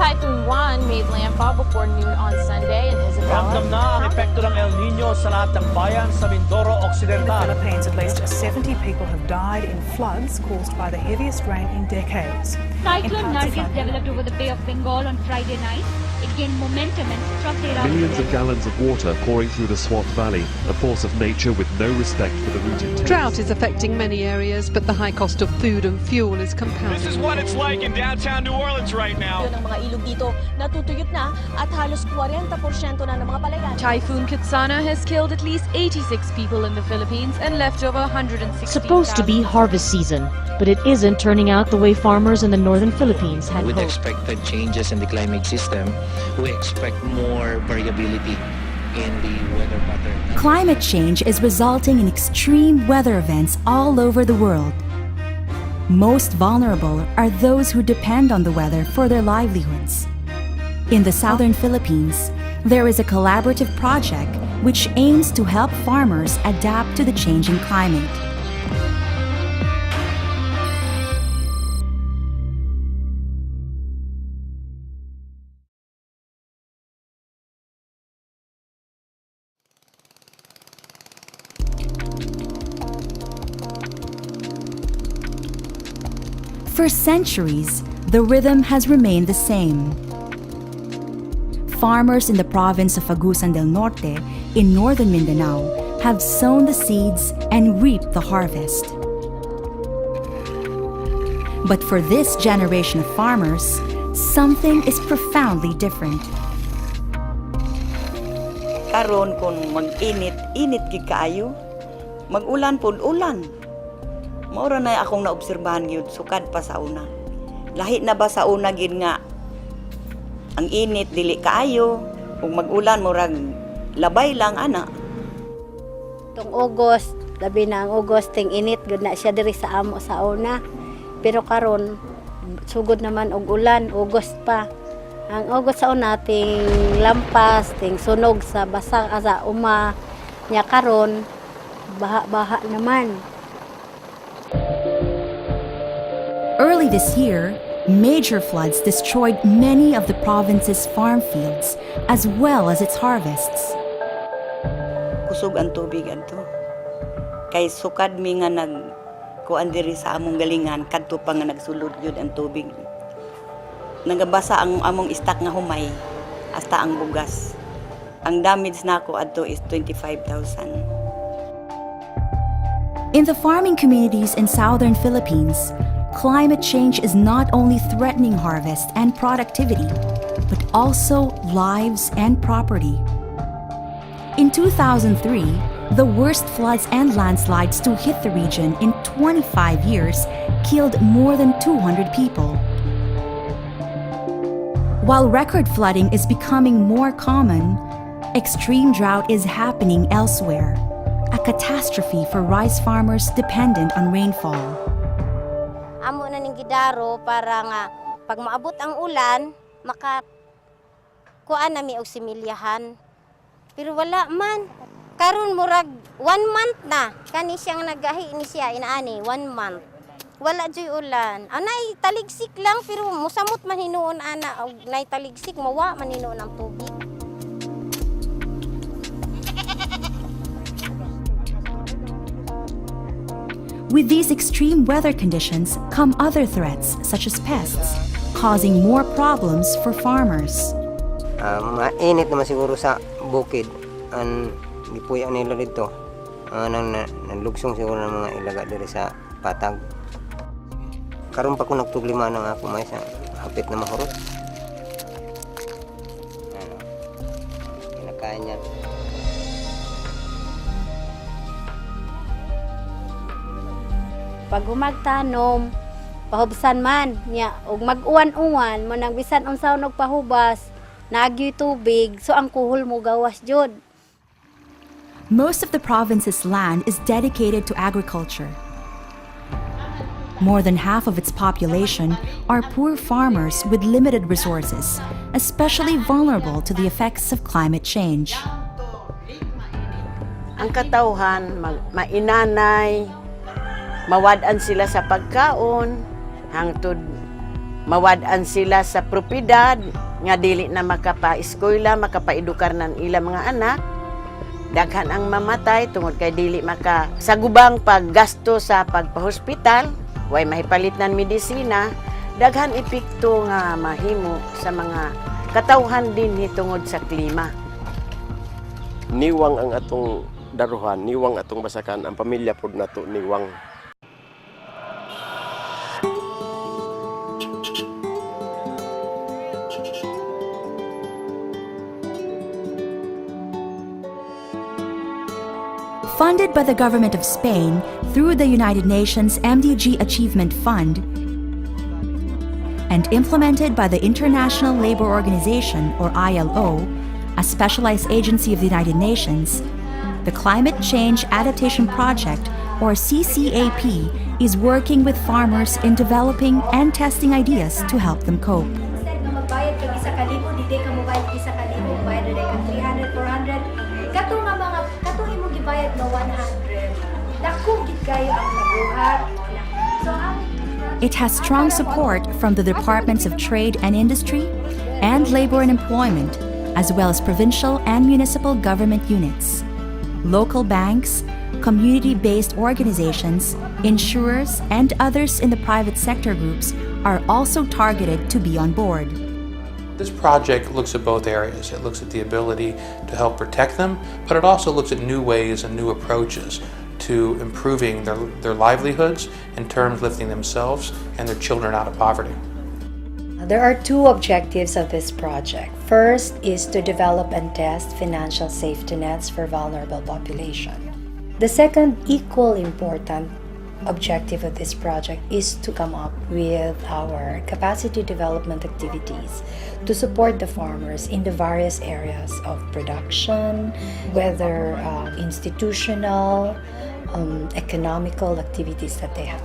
Typhoon 1 made landfall before noon on Sunday in Isabela. Ramdam na ang epekto ng El Nino sa lahat ng bayan sa Mindoro In the Occidental. Philippines, at least 70 people have died in floods caused by the heaviest rain in decades. Cyclone Nargis developed over the Bay of Bengal on Friday night. It gained momentum and struck the Millions of gallons of water pouring through the Swat Valley, a force of nature with no respect for the root it takes. Drought is affecting many areas, but the high cost of food and fuel is compounding. This is what it's like in downtown New Orleans right now. Ng mga ilog dito natutuyot na at halos 40% na ng mga palayan. Typhoon Kitsana has killed at least 86 people in the Philippines and left over 160,000. Supposed to be harvest season, but it isn't turning out the way farmers in the northern Philippines had With hoped. expected changes in the climate system, we expect more variability in the weather pattern. Climate change is resulting in extreme weather events all over the world. Most vulnerable are those who depend on the weather for their livelihoods. In the southern Philippines, there is a collaborative project which aims to help farmers adapt to the changing climate. For centuries, the rhythm has remained the same. Farmers in the province of Agusan del Norte in northern Mindanao have sown the seeds and reaped the harvest. But for this generation of farmers, something is profoundly different. Karon kung mag-init gid kaayo, mag-ulan pud ulan. Maura na akong naobserbahan gyud sukad pa sa una. Lahi na ba sa una gid nga ang init dili kaayo ug mag-ulan murag labay lang ana. Tong August, labi na ang August ting init gud na siya diri sa amo sa una. Pero karon sugod naman og ulan, August pa. Ang August sa una ting lampas, ting sunog sa basa sa uma nya karon baha-baha naman. Early this year, major floods destroyed many of the province's farm fields as well as its harvests. Kusog ang tubig adto. Kay sukad mi nga kuan diri sa among galingan kadto pa nga nagsulod gyud ang tubig. Nagabasa ang among stock nga humay hasta ang bugas. Ang damage nako adto is 25,000. In the farming communities in southern Philippines, climate change is not only threatening harvest and productivity, but also lives and property. In 2003, the worst floods and landslides to hit the region in 25 years killed more than 200 people. While record flooding is becoming more common, extreme drought is happening elsewhere, a catastrophe for rice farmers dependent on rainfall. Amo na ning gidaro para nga pag maabot ang ulan, kuan nami og similyahan. Pero wala man. Karon murag 1 month na kani siyang nagahi ni siya inaani 1 month. Wala joy ulan. Anay taligsik lang pero musamot man hinuon ana og nay taligsik mawa man hinuon ang tubig. With these extreme weather conditions come other threats such as pests, causing more problems for farmers. Mainit naman siguro sa bukid. Ang gipuya nila dito. Nalugsong siguro ng mga ilaga diri sa patag. Karon pa ko nagtuglima ng ako may sa hapit na mahurot. Kinakain niya. Pag humagtanom, pahubsan man niya og mag-uwan-uwan mo nang bisan unsa og pahubas, nagyoy tubig so ang kuhol mo gawas jud. Most of the province's land is dedicated to agriculture. More than half of its population are poor farmers with limited resources, especially vulnerable to the effects of climate change. Ang katawhan, mainanay, mawad-an sila sa pagkaon, hangtod mawad-an sila sa propiedad nga dili na makapa-eskwela, makapa-edukar ng ilang mga anak. Daghan ang mamatay tungod kay dili maka sa gubang paggasto sa pagpahospital, way mahipalit ng medisina, daghan epekto nga mahimo sa mga katawhan din tungod sa klima. Niwang ang atong daruhan, niwang atong basakan, ang pamilya pod nato niwang. Funded by the government of Spain through the United Nations MDG Achievement Fund and implemented by the International Labour Organization, or ILO, a specialized agency of the United Nations, the Climate Change Adaptation Project, or CCAP, is working with farmers in developing and testing ideas to help them cope. Magbayad ka isa ka libo, di ka mobayad isa ka libo, bayad na ka 300, 400. Kato nga mga, kato imo gibayad na 100. Dako gid kayo ang nabuhat. So it has strong support from the Departments of Trade and Industry and Labor and Employment, as well as provincial and municipal government units, local banks, community-based organizations, insurers, and others in the private sector groups are also targeted to be on board. This project looks at both areas. It looks at the ability to help protect them, but it also looks at new ways and new approaches to improving their livelihoods in terms of lifting themselves and their children out of poverty. There are two objectives of this project. First is to develop and test financial safety nets for vulnerable population. The second, equal important objective of this project is to come up with our capacity development activities to support the farmers in the various areas of production, whether institutional, economical activities that they have.